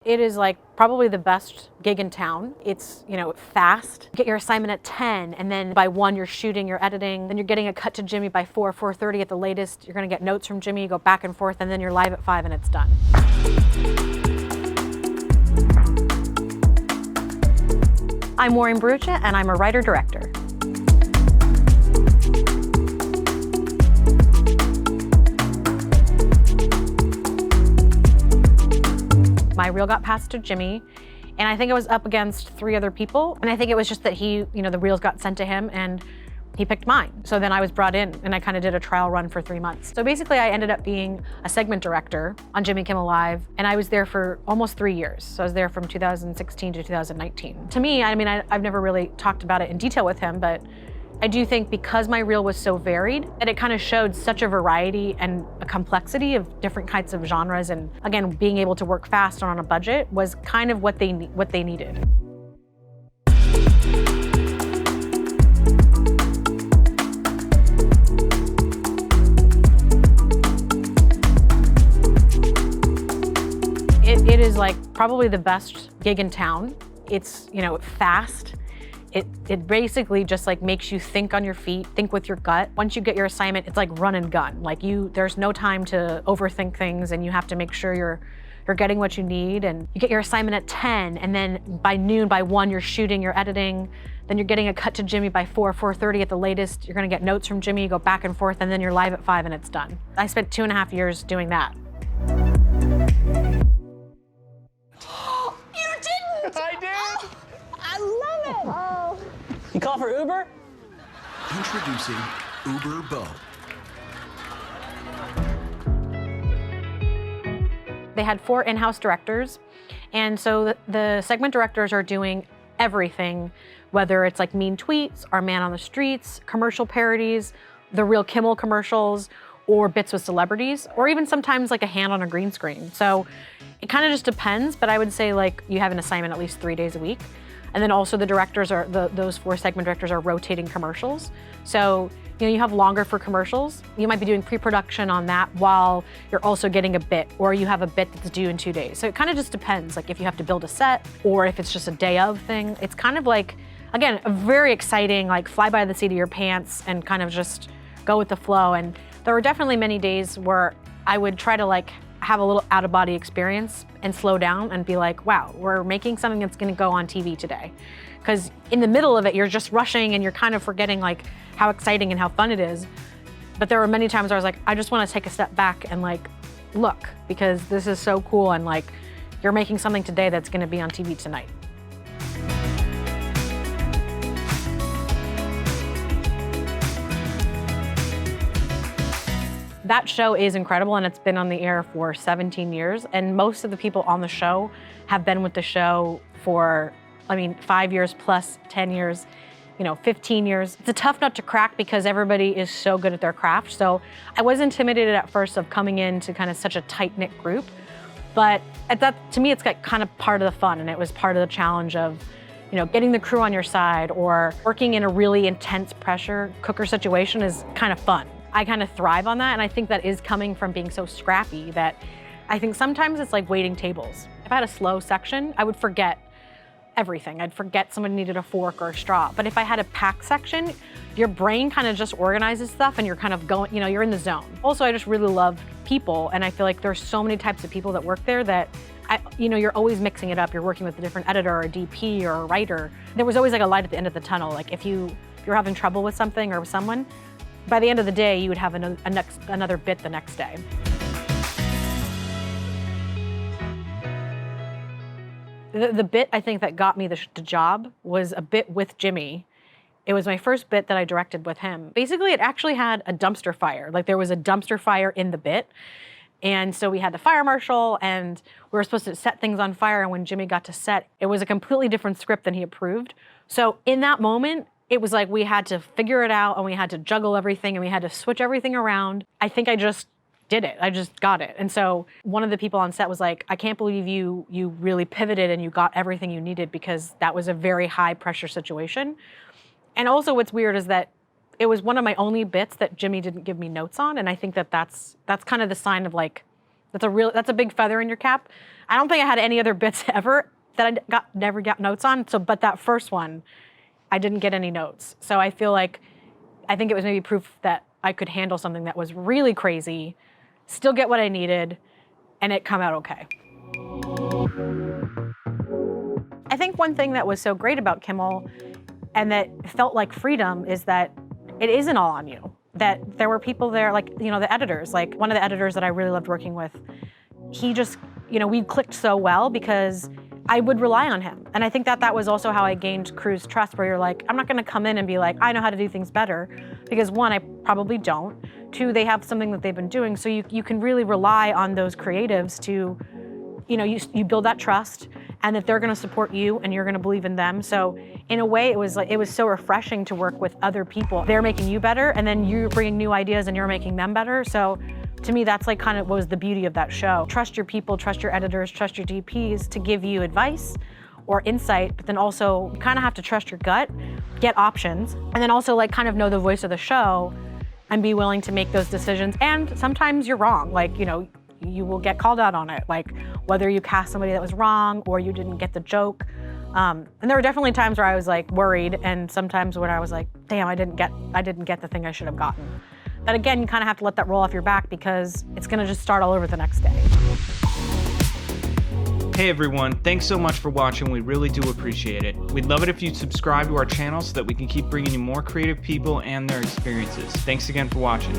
It is like probably the best gig in town. It's, fast. Get your assignment at 10 and then by 1 you're shooting, you're editing, then you're getting a cut to Jimmy by 4:30 at the latest. You're gonna get notes from Jimmy, you go back and forth, and then you're live at 5 and it's done. I'm Maureen Bharoocha and I'm a writer-director. My reel got passed to Jimmy, and I think it was up against 3 other people. And I think it was just that the reels got sent to him and he picked mine. So then I was brought in and I kind of did a trial run for 3 months. So basically I ended up being a segment director on Jimmy Kimmel Live, and I was there for almost 3 years. So I was there from 2016 to 2019. To me, I've never really talked about it in detail with him, but I do think because my reel was so varied, that it kind of showed such a variety and a complexity of different kinds of genres, and again, being able to work fast and on a budget was kind of what they needed. It is like probably the best gig in town. It's, fast. It basically just like makes you think on your feet, think with your gut. Once you get your assignment, it's like run and gun. Like there's no time to overthink things, and you have to make sure you're getting what you need. And you get your assignment at 10, and then by noon, by 1, you're shooting, you're editing, then you're getting a cut to Jimmy by 4:30 at the latest. You're gonna get notes from Jimmy, you go back and forth, and then you're live at 5 and it's done. I spent 2.5 years doing that. You didn't! I did! I love it! Oh. You call for Uber? Introducing Uber Bo. They had 4 in-house directors, and so the segment directors are doing everything, whether it's like mean tweets, or man on the streets, commercial parodies, the real Kimmel commercials, or bits with celebrities, or even sometimes like a hand on a green screen. So it kind of just depends, but I would say like you have an assignment at least 3 days a week. And then also the directors those 4 segment directors are rotating commercials. So, you have longer for commercials. You might be doing pre-production on that while you're also getting a bit, or you have a bit that's due in 2 days. So it kind of just depends, like if you have to build a set or if it's just a day of thing. It's kind of like, again, a very exciting, like fly by the seat of your pants and kind of just go with the flow. And there were definitely many days where I would try to like have a little out-of-body experience and slow down and be like, wow, we're making something that's gonna go on TV today. Because in the middle of it, you're just rushing and you're kind of forgetting like how exciting and how fun it is. But there were many times where I was like, I just wanna take a step back and like, look, because this is so cool, and like, you're making something today that's gonna be on TV tonight. That show is incredible, and it's been on the air for 17 years. And most of the people on the show have been with the show for, 5 years plus, 10 years, 15 years. It's a tough nut to crack because everybody is so good at their craft. So I was intimidated at first of coming into kind of such a tight-knit group. But to me, it's like kind of part of the fun, and it was part of the challenge of, getting the crew on your side, or working in a really intense pressure cooker situation is kind of fun. I kind of thrive on that, and I think that is coming from being so scrappy that I think sometimes it's like waiting tables. If I had a slow section, I would forget everything. I'd forget someone needed a fork or a straw. But if I had a packed section, your brain kind of just organizes stuff and you're kind of going, you're in the zone. Also, I just really love people, and I feel like there's so many types of people that work there that you're always mixing it up. You're working with a different editor or a DP or a writer. There was always like a light at the end of the tunnel. Like if you're having trouble with something or with someone, by the end of the day, you would have another bit the next day. The bit I think that got me the job was a bit with Jimmy. It was my first bit that I directed with him. Basically, it actually had a dumpster fire. Like there was a dumpster fire in the bit. And so we had the fire marshal, and we were supposed to set things on fire. And when Jimmy got to set, it was a completely different script than he approved. So in that moment, it was like we had to figure it out, and we had to juggle everything, and we had to switch everything around. I think I just did it. I just got it. And so one of the people on set was like, I can't believe you really pivoted and you got everything you needed, because that was a very high pressure situation. And also what's weird is that it was one of my only bits that Jimmy didn't give me notes on. And I think that's kind of the sign of like, that's a big feather in your cap. I don't think I had any other bits ever that I never got notes on. So, but that first one, I didn't get any notes. So I feel like, I think it was maybe proof that I could handle something that was really crazy, still get what I needed, and it come out okay. I think one thing that was so great about Kimmel and that felt like freedom is that it isn't all on you. That there were people there, like, you know, the editors, like one of the editors that I really loved working with, he just, you know, we clicked so well because I would rely on him. And I think that that was also how I gained crew's trust, where you're like, I'm not gonna come in and be like, I know how to do things better, because one, I probably don't. Two, they have something that they've been doing. So you can really rely on those creatives to, you know, you build that trust, and that they're gonna support you and you're gonna believe in them. So in a way, it was so refreshing to work with other people. They're making you better, and then you're bringing new ideas and you're making them better. So to me, that's like kind of what was the beauty of that show. Trust your people, trust your editors, trust your DPs to give you advice or insight, but then also you kind of have to trust your gut, get options, and then also like kind of know the voice of the show and be willing to make those decisions. And sometimes you're wrong, like, you know, you will get called out on it, like whether you cast somebody that was wrong or you didn't get the joke. And there were definitely times where I was like worried, and sometimes when I was like, damn, I didn't get the thing I should have gotten. But again, you kind of have to let that roll off your back, because it's gonna just start all over the next day. Hey everyone, thanks so much for watching. We really do appreciate it. We'd love it if you'd subscribe to our channel so that we can keep bringing you more creative people and their experiences. Thanks again for watching.